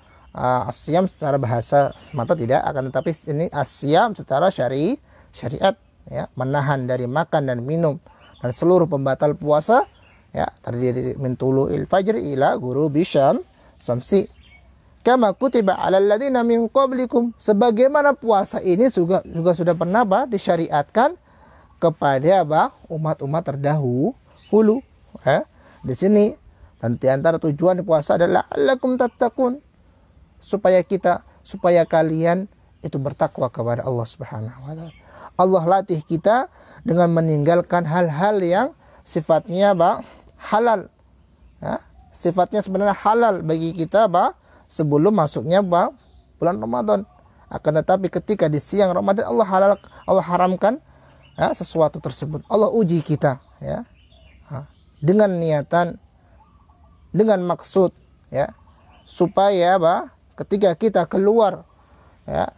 S1: As-siyam secara bahasa semata, tidak, akan tetapi ini as-siyam secara syariat, ya, menahan dari makan dan minum dan seluruh pembatal puasa, ya, terdiri min tulu'il fajri ila ghurubi syamsi. Kama kutiba alal ladzina min qablikum, sebagaimana puasa ini juga sudah pernah apa? Disyariatkan kepada apa? Umat-umat terdahulu, ya. Di sini, dan di antara tujuan puasa adalah la'allakum tattaqun, supaya kalian itu bertakwa kepada Allah Subhanahu wa taala. Allah latih kita dengan meninggalkan hal-hal yang sifatnya apa? Halal. Ya, sifatnya sebenarnya halal bagi kita apa? Sebelum masuknya apa? Bulan Ramadan. Akan tetapi ketika di siang Ramadan Allah haramkan, ya, sesuatu tersebut. Allah uji kita, ya, dengan niatan, dengan maksud, ya, supaya apa? Ketika kita keluar, ya,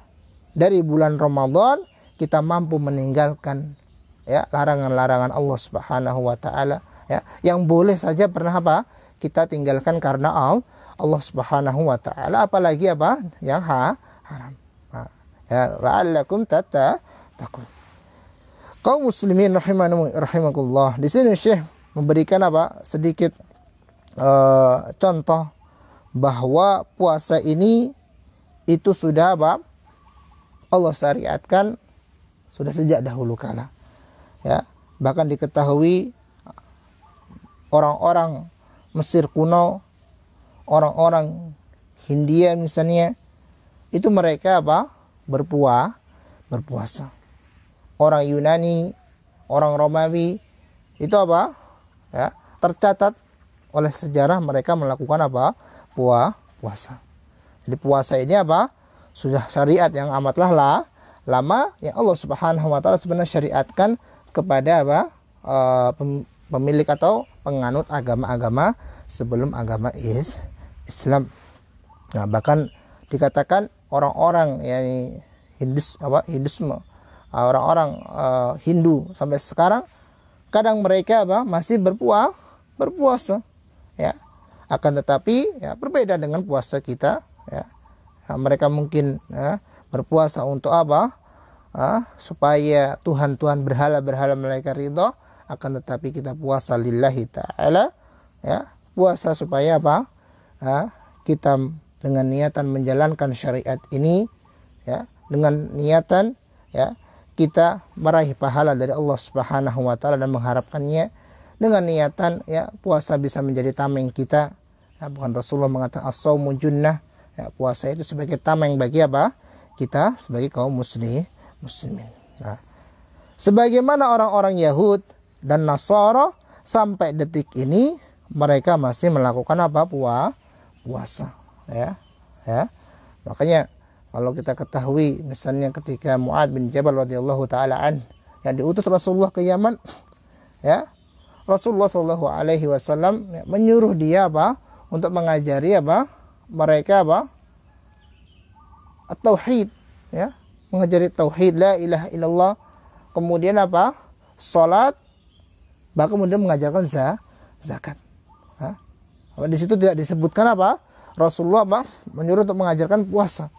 S1: dari bulan Ramadan, kita mampu meninggalkan, ya, larangan-larangan Allah Subhanahu wa taala, ya, yang boleh saja pernah apa? Kita tinggalkan karena Allah Subhanahu wa taala, apalagi apa? Yang haram. Ya, la'allakum tattaqun. Kaum muslimin rahimakumullah. Di sini Syekh memberikan apa? Sedikit contoh bahwa puasa ini itu sudah apa? Allah syariatkan sudah sejak dahulu kala. Ya, bahkan diketahui orang-orang Mesir kuno, orang-orang Hindia misalnya, itu mereka apa? berpuasa. Orang Yunani, orang Romawi itu apa? Ya, tercatat oleh sejarah mereka melakukan apa? Puasa. Jadi puasa ini apa? Sudah syariat yang amatlah lama yang Allah Subhanahu wa taala sebenarnya syariatkan kepada apa? Pemilik atau penganut agama-agama sebelum agama Islam. Nah, bahkan dikatakan orang-orang yang Hindusme, orang-orang Hindu sampai sekarang kadang mereka apa? Masih berpuasa, ya. Akan tetapi ya berbeda dengan puasa kita, ya. Nah, mereka mungkin berpuasa untuk apa? Supaya Tuhan berhala mereka ridho. Akan tetapi kita puasa lillahi ta'ala, ya. Puasa supaya apa? Kita dengan niatan menjalankan syariat ini, ya, dengan niatan, ya, kita meraih pahala dari Allah Subhanahu wa taala dan mengharapkannya. Dengan niatan, ya, puasa bisa menjadi tameng kita. Ya, bukan Rasulullah mengatakan as-shaumu junnah, ya, puasa itu sebagai tameng bagi apa? Kita sebagai kaum muslimin. Nah, sebagaimana orang-orang Yahud dan Nasara sampai detik ini mereka masih melakukan apa? Puasa, ya. Makanya kalau kita ketahui misalnya ketika Mu'adz bin Jabal radhiyallahu taala yang diutus Rasulullah ke Yaman, ya, Rasulullah sallallahu alaihi wasallam menyuruh dia apa? Untuk mengajari apa? Mereka apa? At-tauhid, ya, mengajari tauhid la ilaha illallah, kemudian apa? Salat, bahkan kemudian mengajarkan zakat. Di situ tidak disebutkan apa? Rasulullah apa? Menyuruh untuk mengajarkan puasa.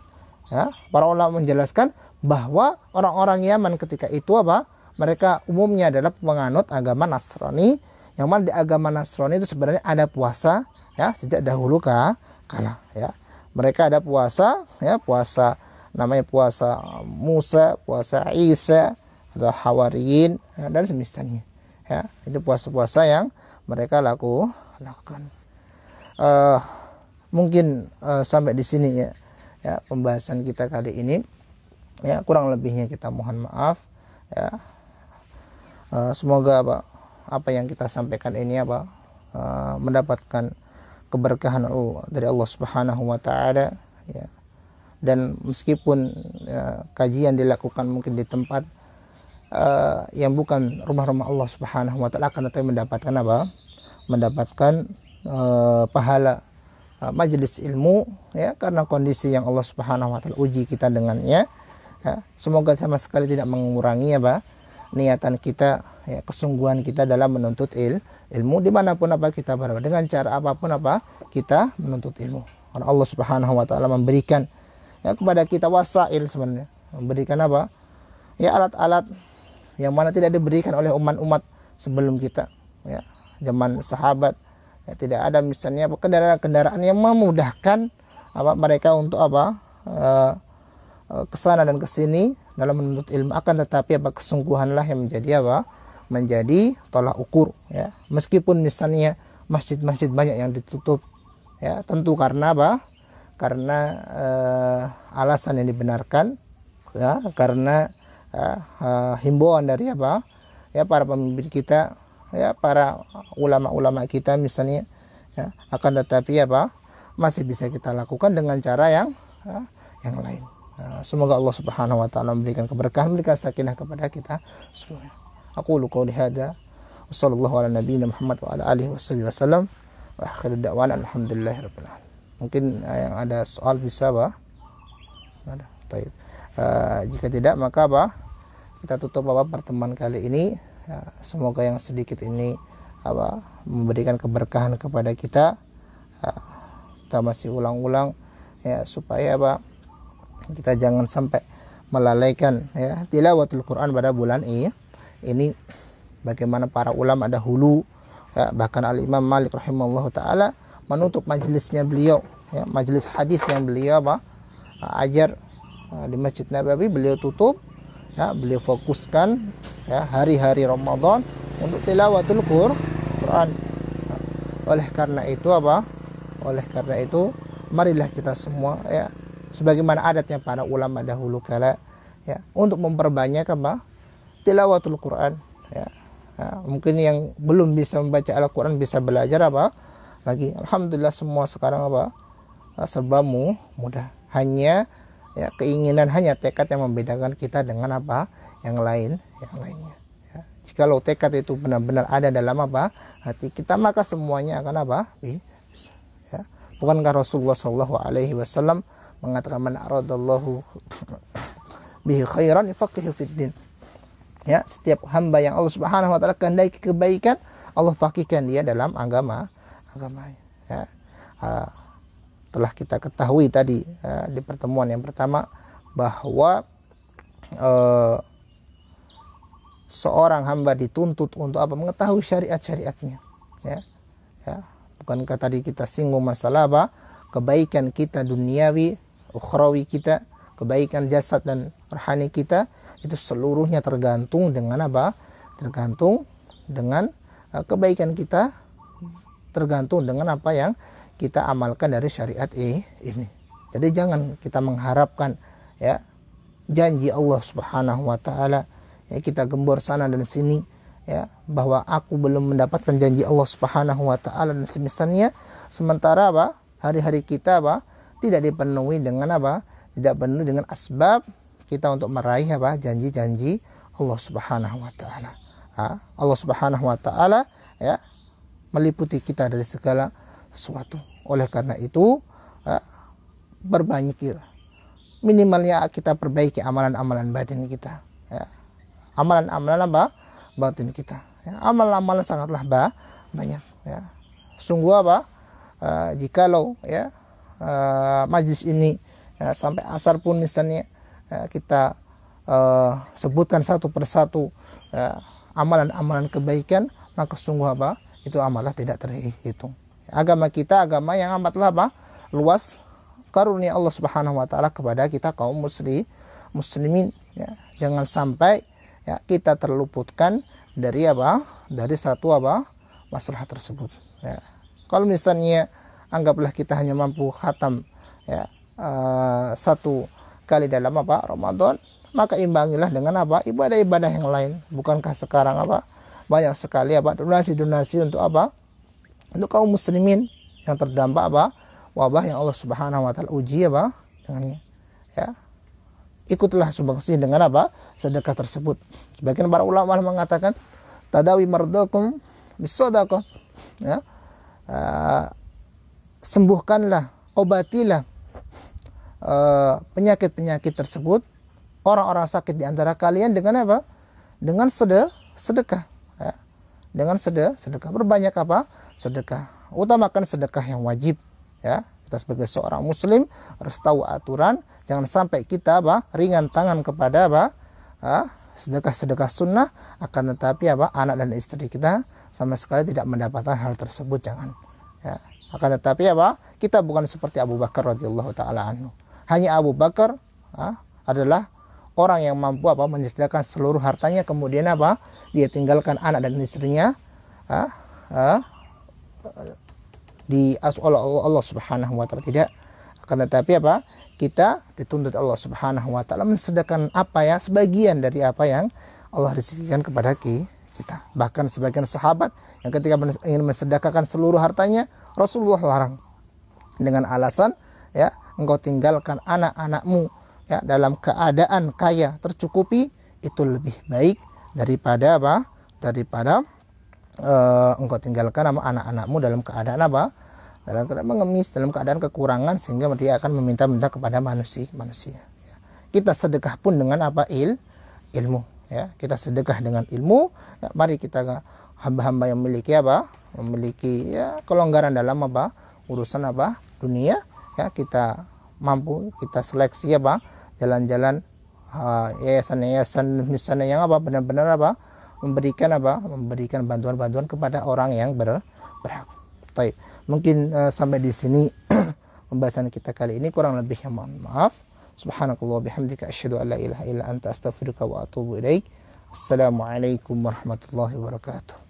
S1: Ya, para ulama menjelaskan bahwa orang-orang Yaman ketika itu apa? Mereka umumnya adalah penganut agama Nasrani, yang mana di agama Nasrani itu sebenarnya ada puasa, ya, sejak dahulu kala, ya. Mereka ada puasa, ya, puasa namanya puasa Musa, puasa Isa, atau Hawariyin, ya, dan semisalnya. Ya, itu puasa-puasa yang mereka lakukan. Mungkin sampai di sini, ya, pembahasan kita kali ini, ya, kurang lebihnya kita mohon maaf, ya. Semoga apa yang kita sampaikan ini mendapatkan keberkahan dari Allah Subhanahu wa taala, ya. Dan meskipun, ya, kajian dilakukan mungkin di tempat yang bukan rumah-rumah Allah Subhanahu wa taala, akan tetapi mendapatkan pahala majelis ilmu, ya, karena kondisi yang Allah Subhanahu wa taala uji kita dengannya, ya. Semoga sama sekali tidak mengurangi niatan kita, ya, kesungguhan kita dalam menuntut ilmu dimanapun kita berada, dengan cara apapun kita menuntut ilmu. Karena Allah Subhanahu wa taala memberikan, ya, kepada kita wasail, sebenarnya memberikan ya, alat-alat yang mana tidak diberikan oleh umat-umat sebelum kita, ya. Zaman sahabat, ya, tidak ada misalnya kendaraan-kendaraan yang memudahkan mereka untuk kesana dan kesini dalam menuntut ilmu. Akan tetapi kesungguhanlah yang menjadi tolak ukur, ya. Meskipun misalnya masjid-masjid banyak yang ditutup, ya, tentu karena karena alasan yang dibenarkan, ya, karena himbauan dari ya, para pemimpin kita, ya, para ulama-ulama kita misalnya, ya. Akan tetapi masih bisa kita lakukan dengan cara yang lain. Semoga Allah Subhanahu wa taala memberikan keberkahan, memberikan sakinah kepada kita semuanya. Aku qouli hadza wa sallallahu ala nabiyyina Muhammad wa ala alihi wasallam wa akhiru da'wana alhamdulillahirabbil alamin. Mungkin yang ada soal bisa ada. Baik. Jika tidak maka kita tutup pertemuan kali ini. Ya, semoga yang sedikit ini memberikan keberkahan kepada kita. Kita masih ulang-ulang, ya, supaya kita jangan sampai melalaikan, ya, tilawatul Quran pada bulan ini. Bagaimana para ulama dahulu, ya, bahkan Al-Imam Malik rahimahullah taala menutup majelisnya beliau, ya, majelis hadis yang beliau ajar di Masjid Nabawi, beliau tutup, ya, beliau fokuskan, ya, hari-hari Ramadan untuk tilawatul Quran. Oleh karena itu marilah kita semua, ya, sebagaimana adatnya para ulama dahulu kala, ya, untuk memperbanyak apa? Tilawatul Quran, ya. Mungkin yang belum bisa membaca Al-Quran bisa belajar apa? Lagi. Alhamdulillah semua sekarang apa? Serba mudah. Hanya ya keinginan, hanya tekad yang membedakan kita dengan apa? Yang lainnya. Ya. Jikalau tekad itu benar-benar ada dalam apa? Hati kita, maka semuanya akan apa? Bisa. Ya. Bukankah Rasulullah SAW mengatakan man aradallahu bihi khairan yufaqihu fid din. Ya, setiap hamba yang Allah Subhanahu wa taala kehendaki kebaikan, Allah fakihkan dia dalam agamanya. Ya. Telah kita ketahui tadi di pertemuan yang pertama bahwa seorang hamba dituntut untuk apa? Mengetahui syariat-syariatnya. Ya. Ya. Bukankah tadi kita singgung masalah apa? Kebaikan kita duniawi, ukhrawi kita, kebaikan jasad dan rohani kita, itu seluruhnya tergantung dengan apa? Tergantung dengan kebaikan kita, tergantung dengan apa yang kita amalkan dari syariat ini. Jadi jangan kita mengharapkan ya janji Allah Subhanahu wa taala, ya kita gembor sana dan sini ya bahwa aku belum mendapatkan janji Allah Subhanahu wa taala dan semisalnya, sementara apa? Hari-hari kita apa? Tidak dipenuhi dengan apa? Tidak penuh dengan asbab kita untuk meraih apa? Janji-janji Allah Subhanahu wa taala. Allah Subhanahu wa taala ya meliputi kita dari segala sesuatu. Oleh karena itu perbanyak minimalnya kita perbaiki amalan-amalan batin kita. Ya. Amalan-amalan apa? Batin kita. Ya. Amalan-amalan sangatlah banyak. Ya. Sungguh apa? Jikalau ya majlis ini ya, sampai asar pun misalnya kita sebutkan satu persatu amalan-amalan kebaikan, maka sungguh apa? Itu amalah tidak terhitung. Agama kita agama yang amatlah apa? Luas, karunia Allah Subhanahu wa taala kepada kita kaum muslimin ya. Jangan sampai ya kita terluputkan dari apa? Dari satu apa? Masalah tersebut ya. Kalau misalnya anggaplah kita hanya mampu khatam ya satu kali dalam apa? Ramadan, maka imbangilah dengan apa? Ibadah-ibadah yang lain. Bukankah sekarang apa? Banyak sekali apa? Donasi-donasi untuk apa? Untuk kaum muslimin yang terdampak apa? Wabah yang Allah Subhanahu wa taala uji apa? Dengannya. Ya. Ikutlah sumbangsi dengan apa? Sedekah tersebut. Sebagian para ulama mengatakan tadawi mardakum bisadaqah. Ya. Sembuhkanlah, obatilah penyakit-penyakit tersebut, orang-orang sakit di antara kalian dengan apa? Dengan sedekah. Ya. Dengan sedekah. Berbanyak apa? Sedekah. Utamakan sedekah yang wajib. Ya. Kita sebagai seorang muslim harus tahu aturan. Jangan sampai kita apa? Ringan tangan kepada apa? Sedekah-sedekah sunnah, akan tetapi apa? Anak dan istri kita sama sekali tidak mendapatkan hal tersebut. Jangan. Ya. Akan tetapi apa? Kita bukan seperti Abu Bakar radhiyallahu taala anhu. Hanya Abu Bakar adalah orang yang mampu apa? Menyediakan seluruh hartanya, kemudian apa? Dia tinggalkan anak dan istrinya di Allah Subhanahu wa taala. Tidak. Akan tetapi apa? Kita dituntut Allah Subhanahu wa taala mensedekahkan apa ya? Sebagian dari apa yang Allah rizkikan kepada kita. Bahkan sebagian sahabat yang ketika ingin mensedekahkan seluruh hartanya, Rasulullah larang dengan alasan ya, engkau tinggalkan anak-anakmu ya dalam keadaan kaya tercukupi, itu lebih baik daripada apa? Daripada engkau tinggalkan anak-anakmu dalam keadaan apa? Dalam keadaan mengemis, dalam keadaan kekurangan, sehingga dia akan meminta-minta kepada manusia. Ya. Kita sedekah pun dengan apa? Ilmu. Ya. Kita sedekah dengan ilmu. Ya, mari kita hamba-hamba yang memiliki apa? Memiliki ya kelonggaran dalam apa? Urusan apa? Dunia. Ya, kita mampu, kita seleksi apa? Jalan-jalan yayasan-yayasan misalnya yang apa? Benar-benar apa? Memberikan apa? Memberikan bantuan-bantuan kepada orang yang berhak. Baik. Mungkin sampai di sini pembahasan kita kali ini, kurang lebih yang mohon maaf. Subhanakallah bihamdika asyhadu an la ilaha illa anta astaghfiruka wa atubu ilaik. Assalamualaikum warahmatullahi wabarakatuh.